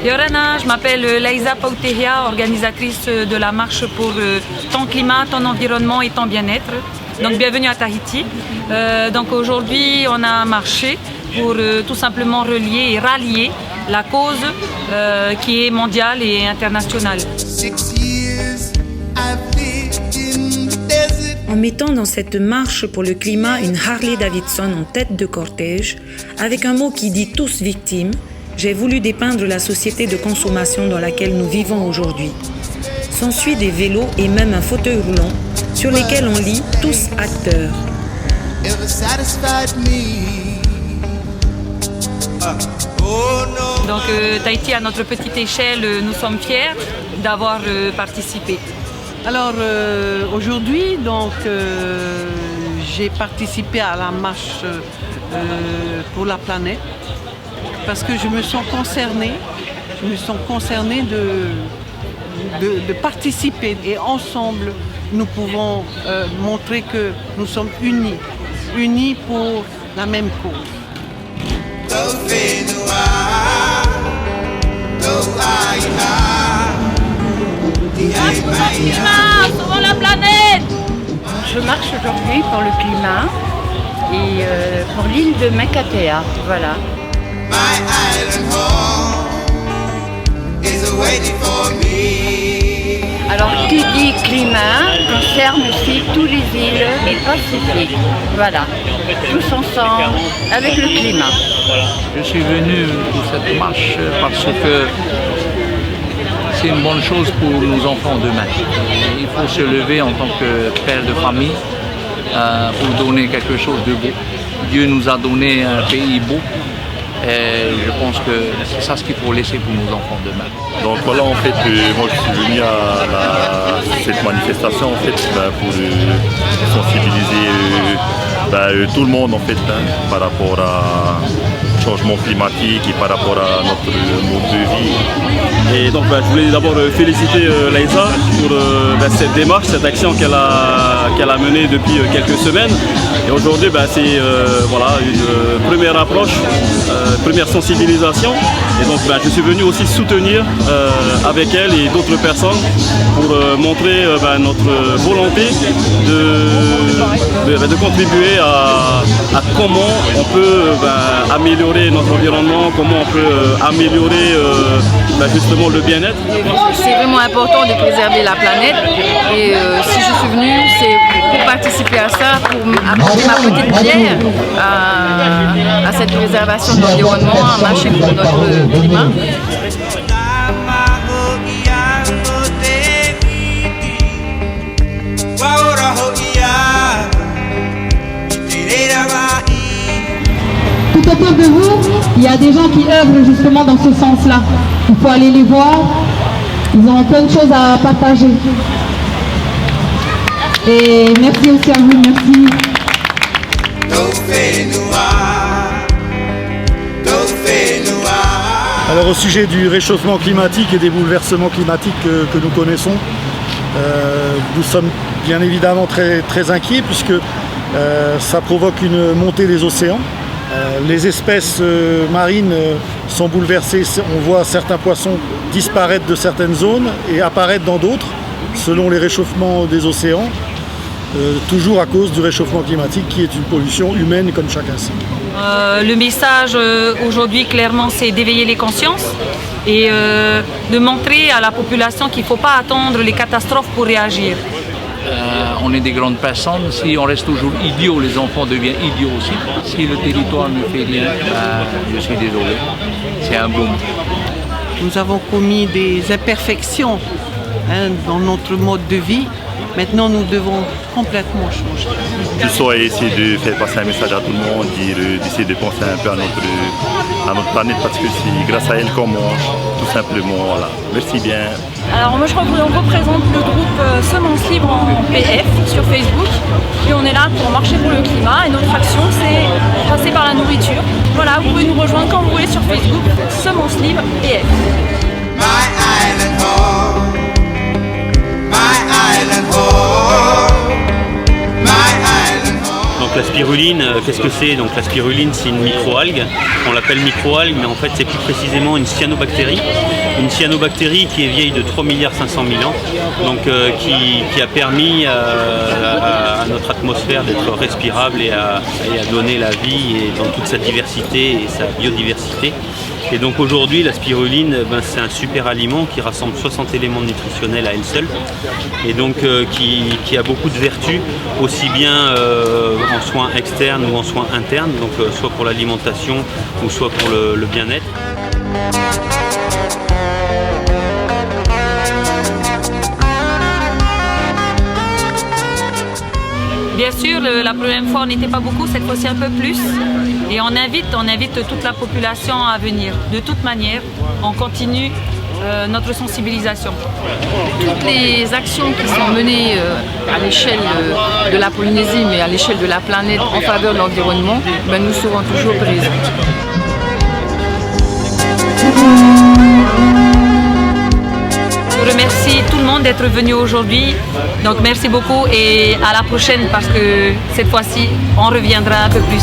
Yorana, je m'appelle Laïsa Pautehia, organisatrice de la marche pour ton climat, ton environnement et ton bien-être. Donc bienvenue à Tahiti. Donc aujourd'hui on a marché pour tout simplement relier et rallier la cause qui est mondiale et internationale. En mettant dans cette marche pour le climat une Harley Davidson en tête de cortège, avec un mot qui dit « tous victimes », j'ai voulu dépeindre la société de consommation dans laquelle nous vivons aujourd'hui. S'ensuit des vélos et même un fauteuil roulant sur lesquels on lit « tous acteurs ». Donc Tahiti, à notre petite échelle, nous sommes fiers d'avoir participé. Alors aujourd'hui, j'ai participé à la marche pour la planète parce que je me sens concernée de participer et ensemble nous pouvons montrer que nous sommes unis pour la même cause. Sauvons la planète! Je marche aujourd'hui pour le climat et pour l'île de Makatea, voilà. Alors qui dit climat concerne aussi tous les îles du Pacifique, voilà, tous ensemble avec le climat. Je suis venu pour cette marche parce que c'est une bonne chose pour nos enfants demain. Il faut se lever en tant que père de famille pour donner quelque chose de beau. Dieu nous a donné un pays beau et je pense que c'est ça ce qu'il faut laisser pour nos enfants demain. Donc voilà, en fait, moi je suis venu à cette manifestation en fait, pour sensibiliser tout le monde en fait, par rapport au changement climatique et par rapport à notre mode de vie. Et donc je voulais d'abord féliciter Laïsa pour cette démarche, cette action qu'elle a menée depuis quelques semaines. Et aujourd'hui c'est voilà, une première approche, première sensibilisation. Et donc je suis venu aussi soutenir avec elle et d'autres personnes pour montrer notre volonté de contribuer à comment on peut améliorer notre environnement, comment on peut améliorer justement le bien-être. C'est vraiment important de préserver la planète et si je suis venue, c'est pour participer à ça, pour apporter ma petite pierre à cette préservation de l'environnement, à marcher pour notre climat. Tout autour de vous, il y a des gens qui œuvrent justement dans ce sens-là. Il faut aller les voir. Ils ont plein de choses à partager. Et merci aussi à vous, merci. Alors au sujet du réchauffement climatique et des bouleversements climatiques que nous connaissons, nous sommes bien évidemment très inquiets puisque ça provoque une montée des océans. Les espèces marines sont bouleversées, on voit certains poissons disparaître de certaines zones et apparaître dans d'autres selon les réchauffements des océans, toujours à cause du réchauffement climatique qui est une pollution humaine comme chacun sait. Le message aujourd'hui clairement c'est d'éveiller les consciences et de montrer à la population qu'il ne faut pas attendre les catastrophes pour réagir. On est des grandes personnes, si on reste toujours idiot, les enfants deviennent idiots aussi. Si le territoire ne fait rien, je suis désolé, c'est un boom. Nous avons commis des imperfections dans notre mode de vie. Maintenant, nous devons complètement changer. Je saurais essayer de faire passer un message à tout le monde, d'essayer de penser un peu à notre planète parce que c'est grâce à elle qu'on mange, tout simplement. Voilà. Merci bien. Alors moi on représente le groupe Semences Libres en PF sur Facebook et on est là pour marcher pour le climat et notre action c'est passer par la nourriture. Voilà, vous pouvez nous rejoindre quand vous voulez sur Facebook, Semences Libres PF. Donc Donc la spiruline, qu'est-ce que c'est? Donc la spiruline, c'est une microalgue. On l'appelle microalgue, mais en fait c'est plus précisément une cyanobactérie. Une cyanobactérie qui est vieille de 3 500 000 ans, donc qui a permis à notre atmosphère d'être respirable et à donner la vie et dans toute sa diversité et sa biodiversité. Et donc aujourd'hui, la spiruline, c'est un super aliment qui rassemble 60 éléments nutritionnels à elle seule et donc qui a beaucoup de vertus, aussi bien en soins externes ou en soins internes, donc soit pour l'alimentation ou soit pour le bien-être. Bien sûr, la première fois on n'était pas beaucoup, cette fois-ci un peu plus. Et on invite toute la population à venir. De toute manière, on continue notre sensibilisation. Toutes les actions qui sont menées à l'échelle de la Polynésie, mais à l'échelle de la planète en faveur de l'environnement, nous serons toujours présents. Je remercie tout le monde d'être venu aujourd'hui. Donc merci beaucoup et à la prochaine parce que cette fois-ci, on reviendra un peu plus.